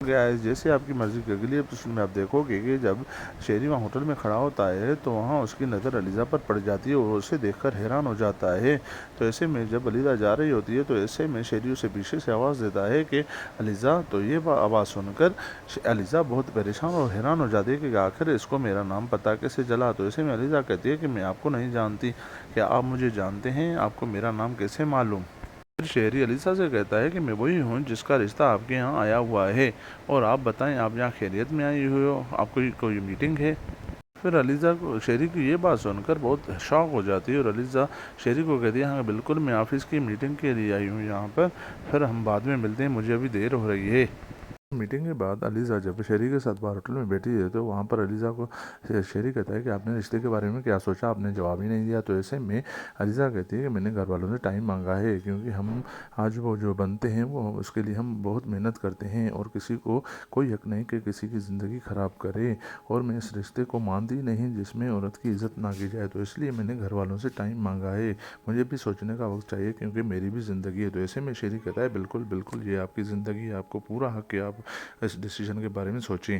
गया है, जैसे आपकी मर्ज़ी की। अगली एपिसोड में आप देखोगे कि जब शेरी वहाँ होटल में खड़ा होता है तो वहाँ उसकी नज़र अलीज़ा पर पड़ जाती है और उसे देखकर हैरान हो जाता है। तो ऐसे में जब अलीज़ा जा रही होती है तो ऐसे में शेरी उसे पीछे से आवाज़ देता है कि अलीज़ा। तो ये आवाज़ सुनकर अलीज़ा बहुत परेशान और हैरान हो जाती है कि आखिर इसको मेरा नाम पता कैसे चला। तो ऐसे में अलीज़ा कहती है कि मैं आपको नहीं जानती, क्या आप मुझे जानते हैं? आपको मेरा नाम कैसे मालूम? फिर शेरी अलीसा से कहता है कि मैं वही हूँ जिसका रिश्ता आपके यहाँ आया हुआ है, और आप बताएं, आप यहाँ खैरियत में आई हुई हो? आपको कोई मीटिंग है? फिर अलीज़ा को शेरी की ये बात सुनकर बहुत शॉक हो जाती है और अलीज़ा शेरी को कहती है, हाँ बिल्कुल, मैं ऑफिस की मीटिंग के लिए आई हूँ यहाँ पर। फिर हम बाद में मिलते हैं, मुझे अभी देर हो रही है। मीटिंग के बाद अलीज़ा जब शेरी के साथ बाहर होटल में बैठी है तो वहाँ पर अलीज़ा को शेरी कहता है कि आपने रिश्ते के बारे में क्या सोचा? आपने जवाब ही नहीं दिया। तो ऐसे में अलीज़ा कहती है कि मैंने घर वालों से टाइम मांगा है, क्योंकि हम आज वो जो बनते हैं वो उसके लिए हम बहुत मेहनत करते हैं और किसी को कोई हक नहीं कि किसी की ज़िंदगी ख़राब करे, और मैं इस रिश्ते को मानती नहीं जिसमें औरत की इज़्ज़त ना की जाए। तो इसलिए मैंने घर वालों से टाइम मांगा है, मुझे भी सोचने का वक्त चाहिए, क्योंकि मेरी भी ज़िंदगी है। तो ऐसे में शेरी कहता है, बिल्कुल बिल्कुल, ये आपकी ज़िंदगी है, आपको पूरा हक है, आप इस डिसीजन के बारे में सोचें।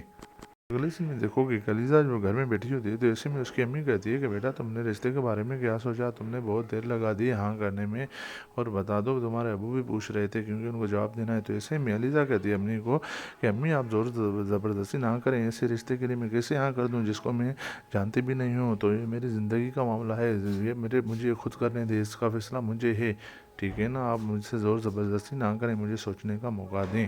अगले सीन में देखोगे कलीजा जो घर में बैठी होती है तो ऐसे में उसकी अम्मी कहती है कि बेटा, तुमने रिश्ते के बारे में क्या सोचा? तुमने बहुत देर लगा दी हाँ करने में, और बता दो, तुम्हारे अबू भी पूछ रहे थे, क्योंकि उनको जवाब देना है। तो ऐसे में अलीजा कहती है अम्मी को कि अम्मी, आप ज़ोर ज़बरदस्ती ना करें, ऐसे रिश्ते के लिए मैं कैसे हाँ कर दूँ जिसको मैं जानती भी नहीं हूँ? तो ये मेरी ज़िंदगी का मामला है, ये मुझे खुद करने दे, इसका फैसला मुझे है, ठीक है ना? आप मुझसे ज़ोर ज़बरदस्ती ना करें, मुझे सोचने का मौका दें।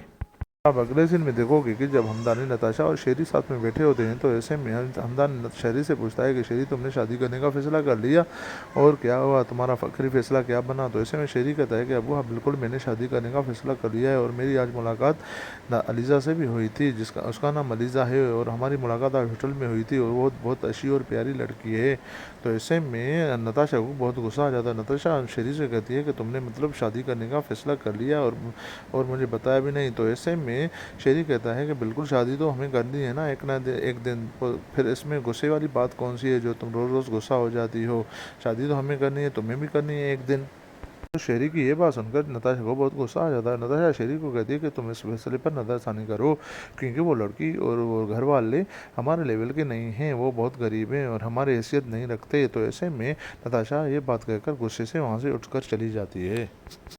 आप अगले सीन में देखोगे कि जब हमदानी नताशा और शेरी साथ में बैठे होते हैं तो ऐसे में हमदान शेरी से पूछता है कि शेरी, तुमने शादी करने का फैसला कर लिया? और क्या हुआ, तुम्हारा आखिरी फैसला क्या बना? तो ऐसे में शेरी कहता है कि अबू हाँ बिल्कुल, मैंने शादी करने का फैसला कर लिया है, और मेरी आज मुलाकात अलीज़ा से भी हुई थी, जिसका उसका नाम अलीज़ा है, और हमारी मुलाकात आज होटल में हुई थी, और वो बहुत अच्छी और प्यारी लड़की है। तो ऐसे में नताशा को बहुत गुस्सा आ जाता है। नताशा शेरी से कहती है कि तुमने मतलब शादी करने का फैसला कर लिया और मुझे बताया भी नहीं। तो ऐसे में शेरी कहता है कि बिल्कुल, शादी तो हमें करनी है ना एक दिन। फिर इसमें गुस्से वाली बात कौन सी है जो तुम रोज़ रोज़ गुस्सा हो जाती हो? शादी तो हमें करनी है, तुम्हें भी करनी है एक दिन। तो शेरी की ये बात सुनकर नताशा को बहुत गुस्सा आ जाता है। नताशा शेरी को कहती है कि तुम इस फैसले पर नज़रसानी करो, क्योंकि वो लड़की और वो घर वाले हमारे लेवल के नहीं हैं, वो बहुत गरीब हैं और हमारी हैसियत नहीं रखते। तो ऐसे में नताशा ये बात कहकर गुस्से से वहाँ से उठकर चली जाती है।